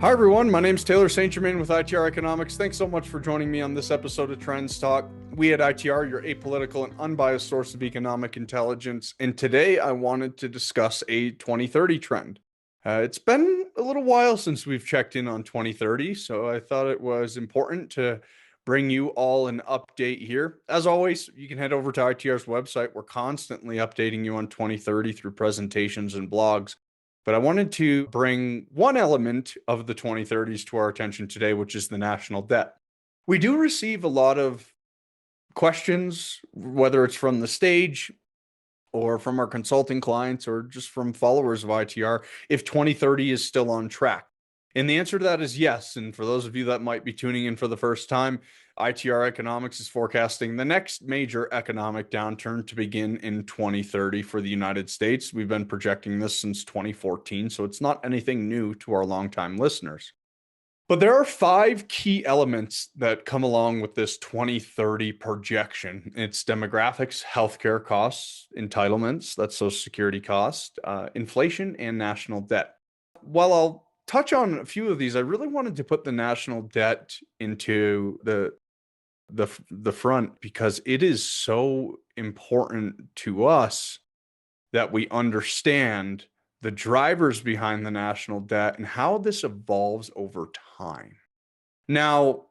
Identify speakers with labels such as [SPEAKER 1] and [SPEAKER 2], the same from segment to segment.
[SPEAKER 1] Hi, everyone. My name's Taylor St. Germain with ITR Economics. Thanks so much for joining me on this episode of TrendsTalk. We at ITR, your apolitical and unbiased source of economic intelligence. And today I wanted to discuss a 2030 trend. It's been a little while since we've checked in on 2030, so I thought it was important to bring you all an update here. As always, you can head over to ITR's website. We're constantly updating you on 2030 through presentations and blogs. But I wanted to bring one element of the 2030s to our attention today, which is the national debt. We do receive a lot of questions, whether it's from the stage or from our consulting clients or just from followers of ITR, if 2030 is still on track. And the answer to that is yes. And for those of you that might be tuning in for the first time, ITR Economics is forecasting the next major economic downturn to begin in 2030 for the United States. We've been projecting this since 2014, so it's not anything new to our longtime listeners. But there are 5 key elements that come along with this 2030 projection. It's demographics, healthcare costs, entitlements, that's Social Security cost, inflation, and national debt. While I'll touch on a few of these, I really wanted to put the national debt into the front because it is so important to us that we understand the drivers behind the national debt and how this evolves over time. Now,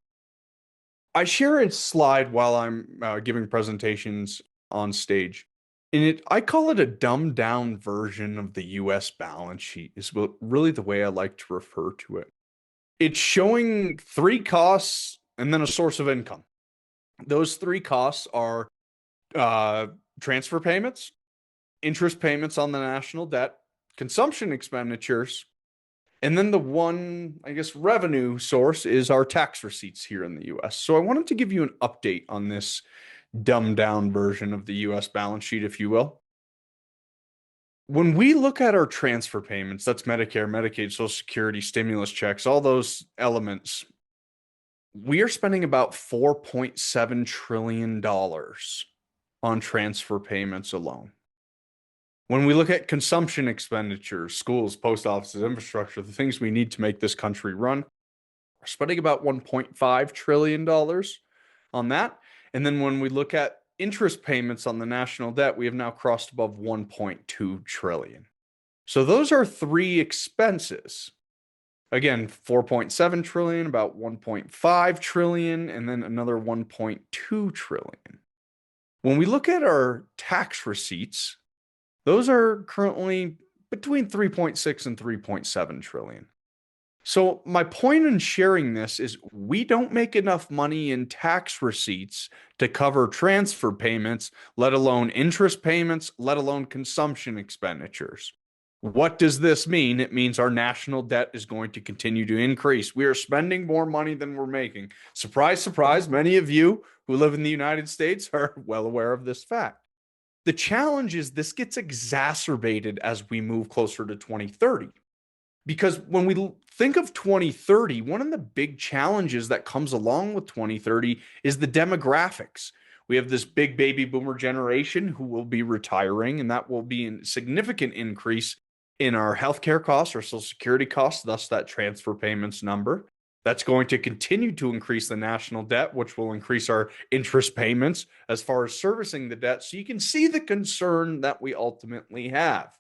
[SPEAKER 1] I share a slide while I'm giving presentations on stage. I call it a dumbed down version of the US balance sheet, is really the way I like to refer to it. It's showing 3 costs and then a source of income. Those 3 costs are transfer payments, interest payments on the national debt, consumption expenditures, and then the one, revenue source is our tax receipts here in the US. So I wanted to give you an update on this dumbed down version of the US balance sheet, if you will. When we look at our transfer payments, that's Medicare, Medicaid, Social Security, stimulus checks, all those elements, we are spending about $4.7 trillion on transfer payments alone. When we look at consumption expenditures, schools, post offices, infrastructure, the things we need to make this country run, we're spending about $1.5 trillion on that. And then when we look at interest payments on the national debt, we have now crossed above 1.2 trillion. So those are 3 expenses. Again, 4.7 trillion, about 1.5 trillion, and then another 1.2 trillion. When we look at our tax receipts, those are currently between 3.6 and 3.7 trillion. So my point in sharing this is we don't make enough money in tax receipts to cover transfer payments, let alone interest payments, let alone consumption expenditures. What does this mean? It means our national debt is going to continue to increase. We are spending more money than we're making. Surprise, surprise, many of you who live in the United States are well aware of this fact. The challenge is this gets exacerbated as we move closer to 2030. Because when we think of 2030, one of the big challenges that comes along with 2030 is the demographics. We have this big baby boomer generation who will be retiring, and that will be a significant increase in our healthcare costs, our Social Security costs, thus that transfer payments number. That's going to continue to increase the national debt, which will increase our interest payments as far as servicing the debt. So you can see the concern that we ultimately have.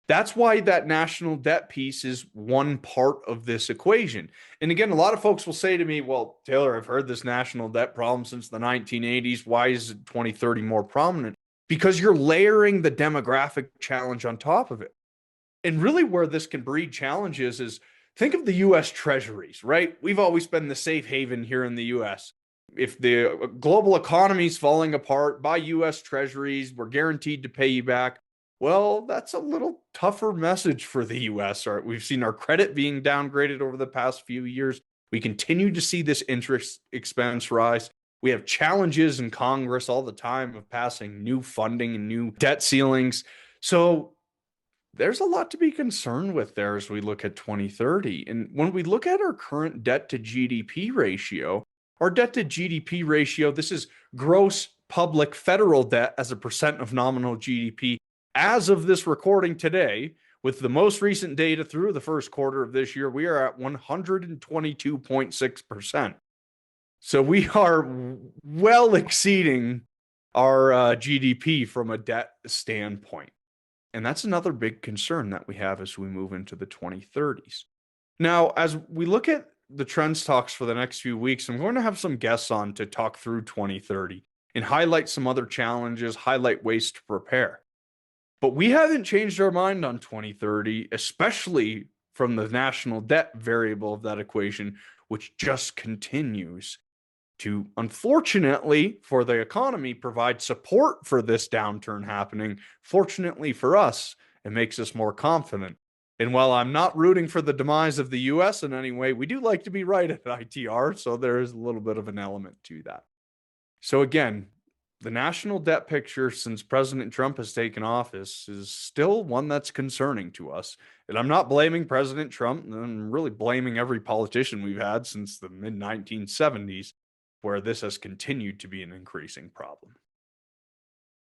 [SPEAKER 1] That's why that national debt piece is one part of this equation. And again, a lot of folks will say to me, well, Taylor, I've heard this national debt problem since the 1980s. Why is 2030 more prominent? Because you're layering the demographic challenge on top of it. And really where this can breed challenges is think of the US Treasuries, right? We've always been the safe haven here in the US. If the global economy is falling apart, buy US Treasuries, we're guaranteed to pay you back. Well, that's a little tougher message for the US. We've seen our credit being downgraded over the past few years. We continue to see this interest expense rise. We have challenges in Congress all the time of passing new funding and new debt ceilings. So there's a lot to be concerned with there as we look at 2030. And when we look at our current debt to GDP ratio, our debt to GDP ratio, this is gross public federal debt as a percent of nominal GDP. As of this recording today, With the most recent data through the first quarter of this year, we are at 122.6%. So we are well exceeding our GDP from a debt standpoint. And that's another big concern that we have as we move into the 2030s. Now, as we look at the trends talks for the next few weeks, I'm going to have some guests on to talk through 2030 and highlight some other challenges, highlight ways to prepare. But we haven't changed our mind on 2030, especially from the national debt variable of that equation, which just continues to, unfortunately for the economy, provide support for this downturn happening. Fortunately for us, it makes us more confident. And while I'm not rooting for the demise of the US in any way, we do like to be right at ITR, so there is a little bit of an element to that. So again, the national debt picture since President Trump has taken office is still one that's concerning to us. And I'm not blaming President Trump, I'm really blaming every politician we've had since the mid-1970s, where this has continued to be an increasing problem.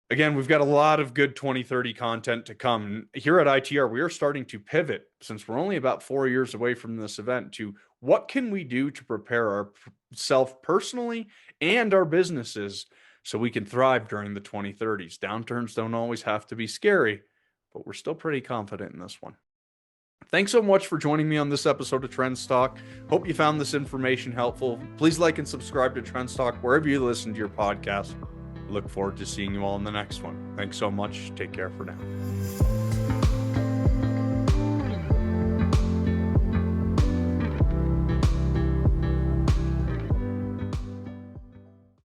[SPEAKER 1] Again, we've got a lot of good 2030 content to come. Here at ITR, we are starting to pivot, since we're only about 4 years away from this event, to what can we do to prepare ourselves personally and our businesses so we can thrive during the 2030s. Downturns don't always have to be scary, but we're still pretty confident in this one. Thanks so much for joining me on this episode of TrendsTalk. Hope you found this information helpful. Please like and subscribe to TrendsTalk wherever you listen to your podcast. Look forward to seeing you all in the next one. Thanks so much. Take care for now.